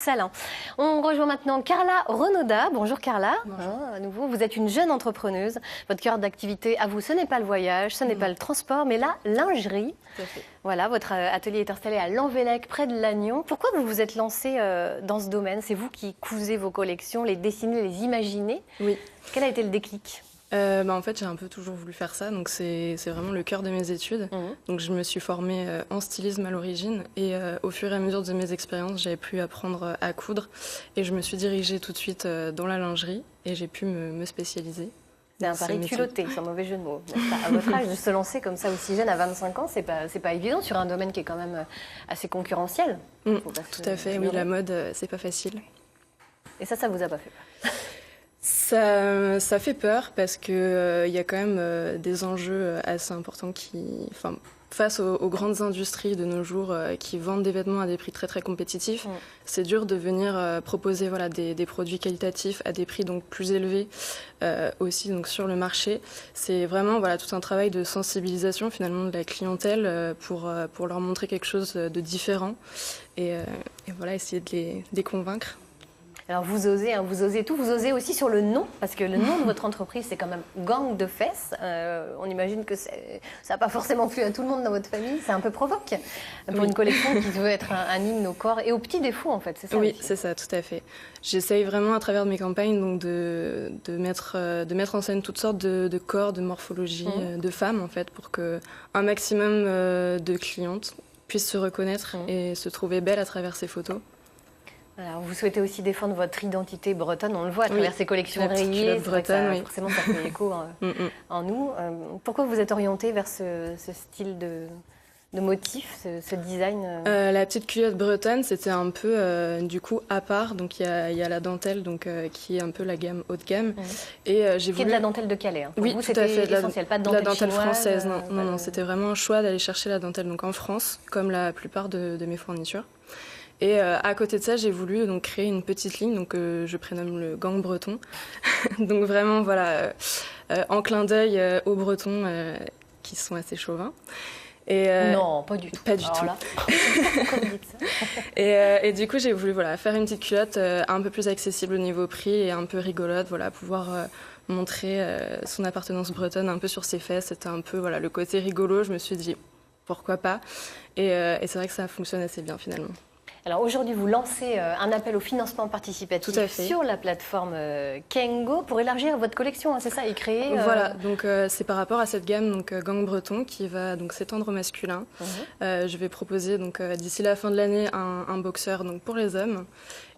Salin. On rejoint maintenant Carla Renaudat. Bonjour Carla. Bonjour. À nouveau, vous êtes une jeune entrepreneuse. Votre cœur d'activité, à vous, ce n'est pas le voyage, ce n'est pas le transport, mais la lingerie. Tout à fait. Voilà, votre atelier est installé à Lanvellec, près de Lannion. Pourquoi vous vous êtes lancée dans ce domaine? C'est vous qui cousez vos collections, les dessinez, les imaginez. Oui. Quel a été le déclic? En fait, j'ai un peu toujours voulu faire ça, donc c'est vraiment le cœur de mes études. Donc je me suis formée en stylisme à l'origine et au fur et à mesure de mes expériences, j'ai pu apprendre à coudre et je me suis dirigée tout de suite dans la lingerie et j'ai pu me spécialiser. C'est un pari culotté, c'est un mauvais jeu de mots. À votre âge, de se lancer comme ça aussi jeune, à 25 ans, c'est pas évident sur un domaine qui est quand même assez concurrentiel. Tout à fait, oui, la mode, c'est pas facile. Et ça vous a pas fait peur? Ça fait peur parce que y a quand même des enjeux assez importants face aux grandes industries de nos jours qui vendent des vêtements à des prix très très compétitifs. C'est dur de venir proposer des produits qualitatifs à des prix donc plus élevés aussi donc sur le marché. C'est vraiment tout un travail de sensibilisation finalement de la clientèle pour leur montrer quelque chose de différent et essayer de les convaincre. Alors vous osez tout, vous osez aussi sur le nom, parce que le nom de votre entreprise c'est quand même Gang de Fesses. On imagine que ça n'a pas forcément plu à tout le monde dans votre famille, c'est un peu provoque pour une collection qui veut être un hymne au corps et aux petits défauts en fait, c'est ça? Oui, c'est ça, tout à fait. J'essaye vraiment à travers de mes campagnes donc de mettre en scène toutes sortes de corps, de morphologies, de femmes en fait, pour que un maximum de clientes puissent se reconnaître et se trouver belles à travers ces photos. Alors, vous souhaitez aussi défendre votre identité bretonne, on le voit à travers ces collections rayées. Bretonne, forcément, ça fait écho en nous. Pourquoi vous êtes orientée vers ce style de motif, ce design La petite culotte bretonne, c'était un peu du coup à part. Donc il y a la dentelle, qui est un peu la gamme haut de gamme. Et j'ai voulu... de la dentelle de Calais. Hein. Oui, vous, tout à fait. Essentiel, pas de dentelle, la dentelle chinoise, française. Non, c'était vraiment un choix d'aller chercher la dentelle donc en France, comme la plupart de mes fournitures. Et à côté de ça, j'ai voulu donc créer une petite ligne que je prénomme le Gang breton. Donc vraiment en clin d'œil aux Bretons qui sont assez chauvins. Non, pas du tout. Pas du tout. Là, pourquoi vous dites ça? Et du coup, j'ai voulu faire une petite culotte un peu plus accessible au niveau prix et un peu rigolote, pouvoir montrer son appartenance bretonne un peu sur ses fesses. C'était un peu le côté rigolo. Je me suis dit pourquoi pas. Et c'est vrai que ça fonctionne assez bien finalement. Alors aujourd'hui, vous lancez un appel au financement participatif sur la plateforme Kengo pour élargir votre collection, hein, c'est ça, et créer... Voilà, donc c'est par rapport à cette gamme Gang breton qui va s'étendre au masculin. Je vais proposer d'ici la fin de l'année un boxeur pour les hommes.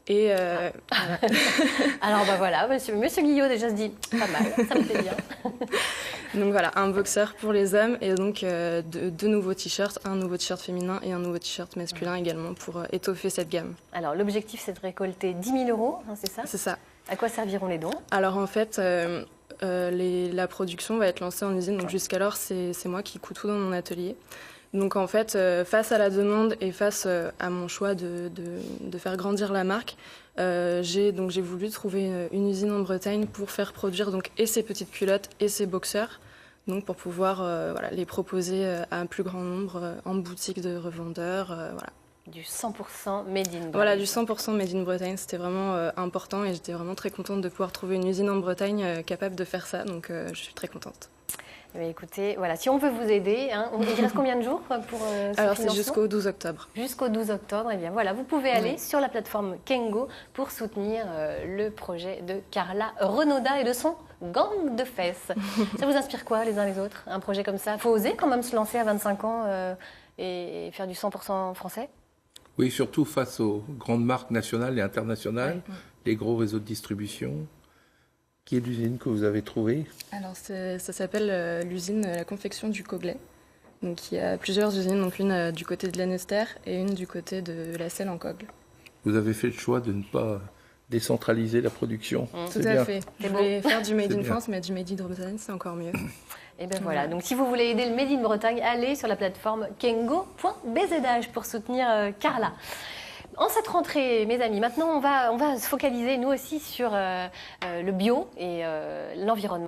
Et Alors voilà, monsieur Guillot déjà se dit pas mal, ça me plaît bien. Donc voilà, un boxeur pour les hommes et donc deux nouveaux t-shirts, un nouveau t-shirt féminin et un nouveau t-shirt masculin également pour étoffer cette gamme. Alors l'objectif c'est de récolter 10 000 €, hein, c'est ça? C'est ça. À quoi serviront les dons? Alors en fait, la production va être lancée en usine, donc jusqu'alors c'est moi qui couds tout dans mon atelier. Donc en fait, face à la demande et face à mon choix de faire grandir la marque, j'ai voulu trouver une usine en Bretagne pour faire produire et ces petites culottes et ces boxeurs, pour pouvoir les proposer à un plus grand nombre en boutique de revendeurs. Du 100% made in Bretagne. Voilà, du 100% made in Bretagne, c'était vraiment important et j'étais vraiment très contente de pouvoir trouver une usine en Bretagne capable de faire ça, donc je suis très contente. Mais écoutez, voilà, si on veut vous aider, hein, il reste combien de jours pour ce Alors financement? c'est jusqu'au 12 octobre. Jusqu'au 12 octobre, et bien voilà, vous pouvez aller sur la plateforme Kengo pour soutenir le projet de Carla Renaudat et de son Gang de Fesses. Ça vous inspire quoi les uns les autres, un projet comme ça? Faut oser quand même se lancer à 25 ans et faire du 100% français? Oui, surtout face aux grandes marques nationales et internationales, les gros réseaux de distribution. Qui est l'usine que vous avez trouvée? Alors ça s'appelle l'usine La Confection du Coglet. Donc il y a plusieurs usines, une du côté de l'Annester et une du côté de la Selle en Cogle. Vous avez fait le choix de ne pas décentraliser la production. Tout à fait. Je voulais faire du Made in France, mais du Made in Bretagne, c'est encore mieux. Et bien voilà, donc si vous voulez aider le Made in Bretagne, allez sur la plateforme kengo.bzh pour soutenir Carla. En cette rentrée, mes amis, maintenant on va se focaliser nous aussi sur le bio et l'environnement.